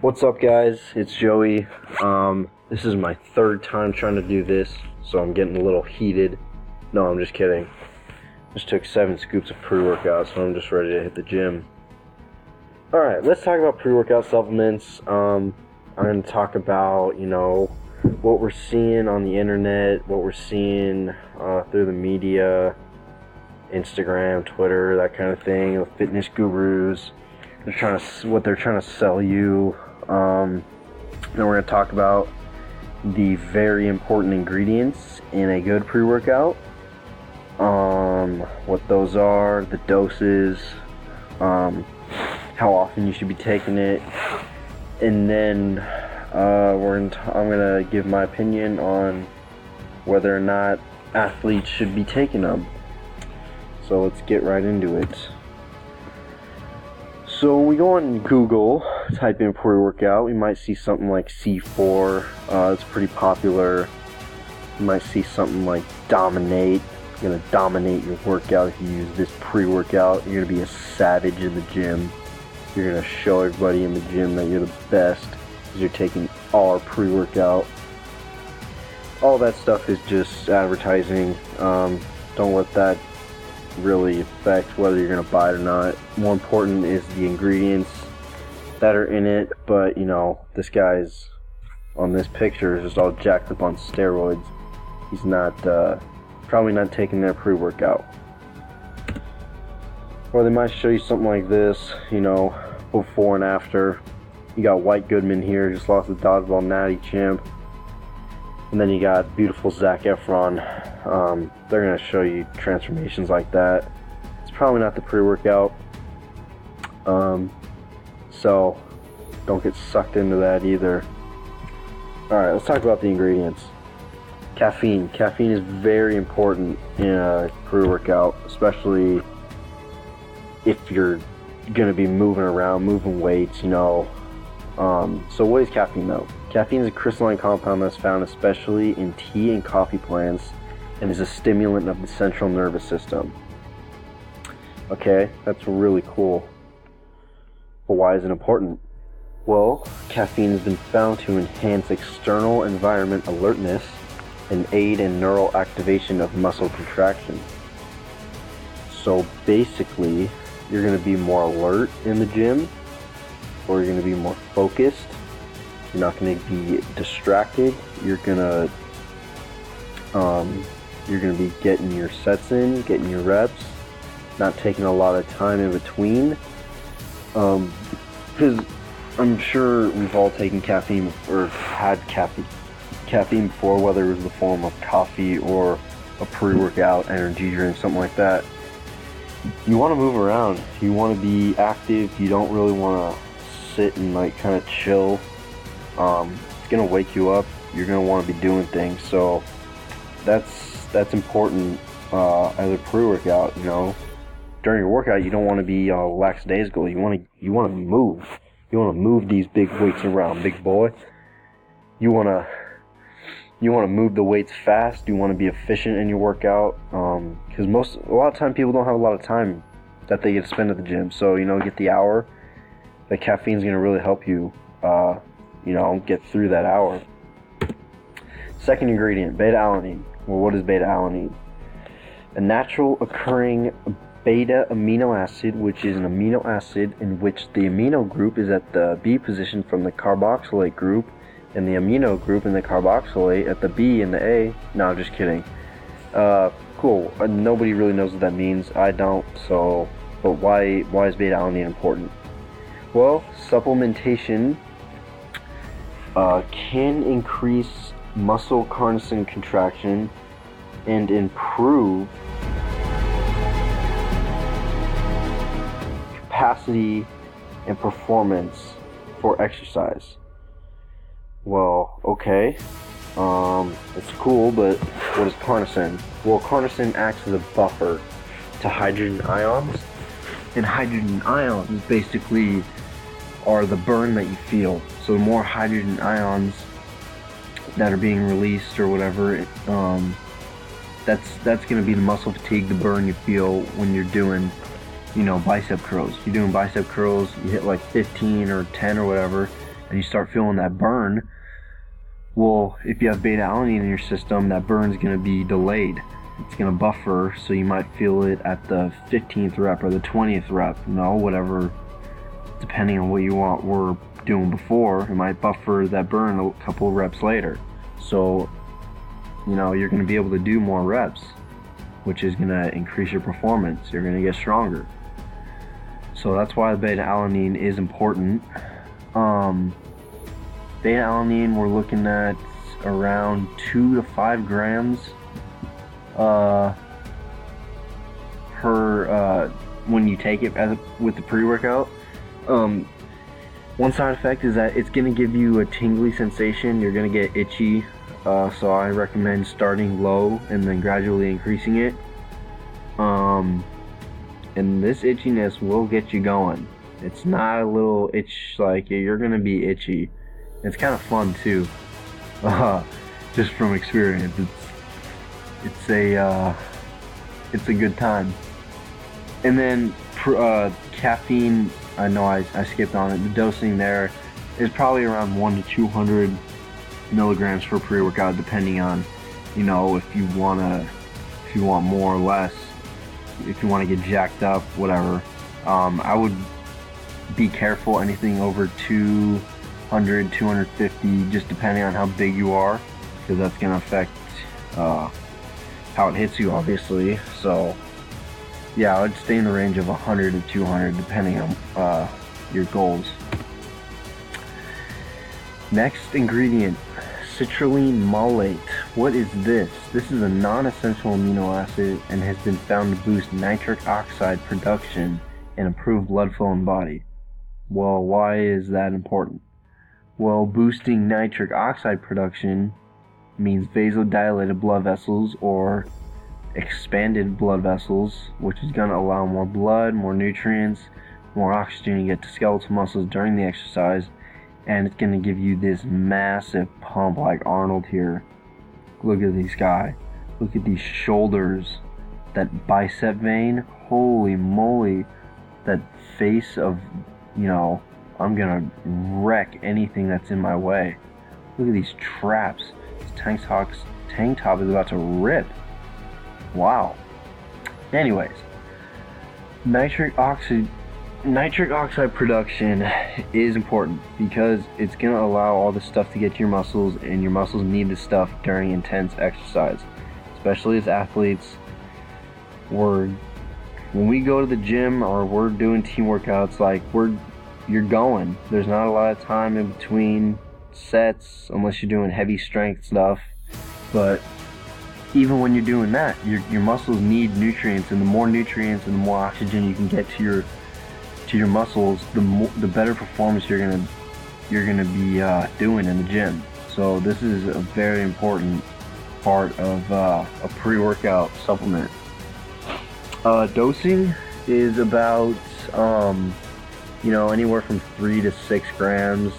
What's up, guys? It's Joey. This is my third time trying to do this, so I'm getting a little heated. No, I'm just kidding. Just took 7 scoops of pre-workout, so I'm just ready to hit the gym. Alright, let's talk about pre-workout supplements. I'm going to talk about, what we're seeing on the internet, what we're seeing through the media, Instagram, Twitter, that kind of thing, the fitness gurus. What they're trying to sell you. Then we're going to talk about the very important ingredients in a good pre-workout. What those are, the doses, how often you should be taking it, and then I'm going to give my opinion on whether or not athletes should be taking them. So let's get right into it. So when we go on Google, type in pre-workout, we might see something like C4. It's pretty popular. You might see something like dominate. You're going to dominate your workout if you use this pre-workout. You're going to be a savage in the gym. You're going to show everybody in the gym that you're the best because you're taking our pre-workout. All that stuff is just advertising. Don't let that really affect whether you're going to buy it or not. More important is the ingredients that are in it. But this guy's on this picture is just all jacked up on steroids. He's not probably not taking their pre-workout. Or they might show you something like this, before and after. You got White Goodman here, just lost the dodgeball natty champ. And then you got beautiful Zac Efron. They're going to show you transformations like that. It's probably not the pre-workout. So don't get sucked into that either. Alright, let's talk about the ingredients. Caffeine. Caffeine is very important in a pre-workout, especially if you're going to be moving around, moving weights, So what is caffeine though? Caffeine is a crystalline compound that's found especially in tea and coffee plants and is a stimulant of the central nervous system. Okay, that's really cool. But why is it important? Well, caffeine has been found to enhance external environment alertness and aid in neural activation of muscle contraction. So basically, you're going to be more alert in the gym, or you're going to be more focused. You're not going to be distracted. You're going to be getting your sets in, getting your reps, not taking a lot of time in between. Because I'm sure we've all taken caffeine or had caffeine before, whether it was in the form of coffee or a pre-workout energy drink, something like that. You want to move around. You want to be active. You don't really want to sit and kind of chill. It's gonna wake you up. You're gonna want to be doing things. So that's important as a pre-workout. During your workout, you don't want to be lackadaisical. You want to move. You want to move these big weights around, big boy. You want to move the weights fast. You want to be efficient in your workout. Because a lot of time people don't have a lot of time that they get to spend at the gym. So get the hour. The caffeine's gonna really help you. Get through that hour. Second ingredient, beta-alanine. Well, what is beta-alanine? A natural occurring beta amino acid, which is an amino acid in which the amino group is at the B position from the carboxylate group, and the amino group in the carboxylate at the B and the A. No, I'm just kidding. Cool. Nobody really knows what that means. I don't. So, but why is beta-alanine important? Well, supplementation can increase muscle carnosine contraction and improve capacity and performance for exercise. Well, okay, it's cool, but what is carnosine? Well, carnosine acts as a buffer to hydrogen ions, and hydrogen ions basically are the burn that you feel. So the more hydrogen ions that are being released or whatever, that's going to be the muscle fatigue, the burn you feel when you're doing bicep curls. You're doing bicep curls, you hit like 15 or 10 or whatever, and you start feeling that burn, well, if you have beta-alanine in your system, that burn's going to be delayed. It's going to buffer, so you might feel it at the 15th rep or the 20th rep, whatever, depending on what you were doing before. It might buffer that burn a couple reps later. So, you're going to be able to do more reps, which is going to increase your performance. You're going to get stronger. So that's why the beta-alanine is important. Beta-alanine, we're looking at around 2 to 5 grams per when you take it with the pre-workout. One side effect is that it's going to give you a tingly sensation. You're going to get itchy, so I recommend starting low and then gradually increasing it. And this itchiness will get you going. It's not a little itch, like you're going to be itchy. It's kind of fun too, just from experience. It's a good time. And then caffeine, I know I skipped on it. The dosing there is probably around 1 to 200 milligrams for pre-workout, depending on, if you want more or less, if you want to get jacked up, whatever. I would be careful anything over 200, 250, just depending on how big you are, because that's going to affect how it hits you, obviously. So yeah, I would stay in the range of 100 to 200 depending on your goals. Next ingredient, citrulline malate. What is this? This is a non-essential amino acid and has been found to boost nitric oxide production and improve blood flow in the body. Well, why is that important? Well, boosting nitric oxide production means vasodilated blood vessels or expanded blood vessels, which is going to allow more blood, more nutrients, more oxygen to get to skeletal muscles during the exercise, and it's going to give you this massive pump like Arnold here. Look at this guy. Look at these shoulders. That bicep vein. Holy moly. That face of, I'm going to wreck anything that's in my way. Look at these traps. This tank top is about to rip. Wow. Anyways, nitric oxide production is important because it's going to allow all this stuff to get to your muscles, and your muscles need this stuff during intense exercise. Especially as athletes, when we go to the gym or we're doing team workouts, you're going. There's not a lot of time in between sets unless you're doing heavy strength stuff, but even when you're doing that, your muscles need nutrients, and the more nutrients and the more oxygen you can get to your muscles, the better performance you're gonna be doing in the gym. So this is a very important part of a pre-workout supplement. Dosing is about anywhere from 3 to 6 grams.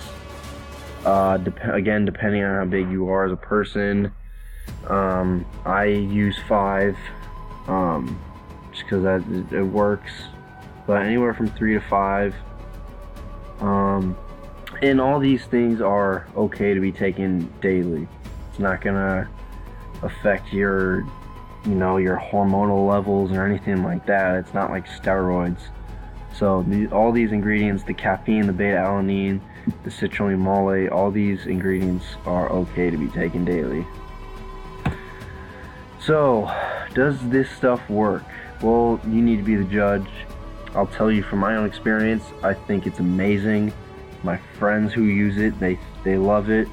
Again, depending on how big you are as a person. I use 5, just because it works, but anywhere from 3 to 5. And all these things are okay to be taken daily. It's not gonna affect your hormonal levels or anything like that. It's not like steroids. So all these ingredients, the caffeine, the beta-alanine, the citrulline malate, all these ingredients are okay to be taken daily. So, does this stuff work? Well, you need to be the judge. I'll tell you from my own experience, I think it's amazing. My friends who use it, they love it.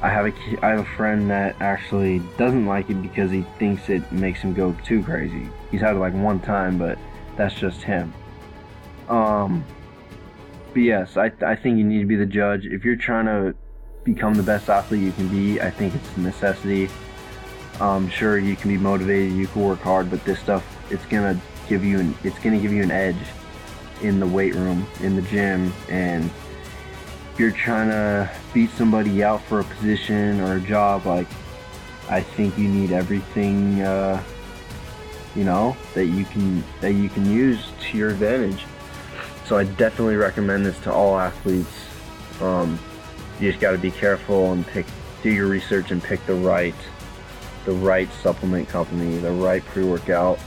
I have a friend that actually doesn't like it because he thinks it makes him go too crazy. He's had it like one time, but that's just him. But yes, I think you need to be the judge. If you're trying to become the best athlete you can be, I think it's a necessity. Sure, you can be motivated, you can work hard, but this stuff, it's gonna give you an edge in the weight room, in the gym. And if you're trying to beat somebody out for a position or a job, I think you need everything that you can use to your advantage. So I definitely recommend this to all athletes. You just got to be careful and do your research and pick the right supplement company, the right pre-workout.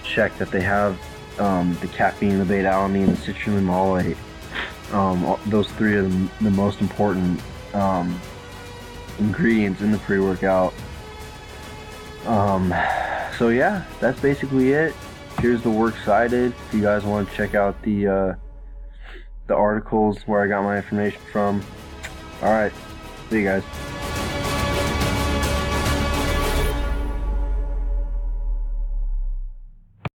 Check that they have the caffeine, the beta-alanine, the citrulline malate. Those three are the most important ingredients in the pre-workout. So yeah, that's basically it. Here's the works cited. If you guys want to check out the articles where I got my information from. Alright, see you guys.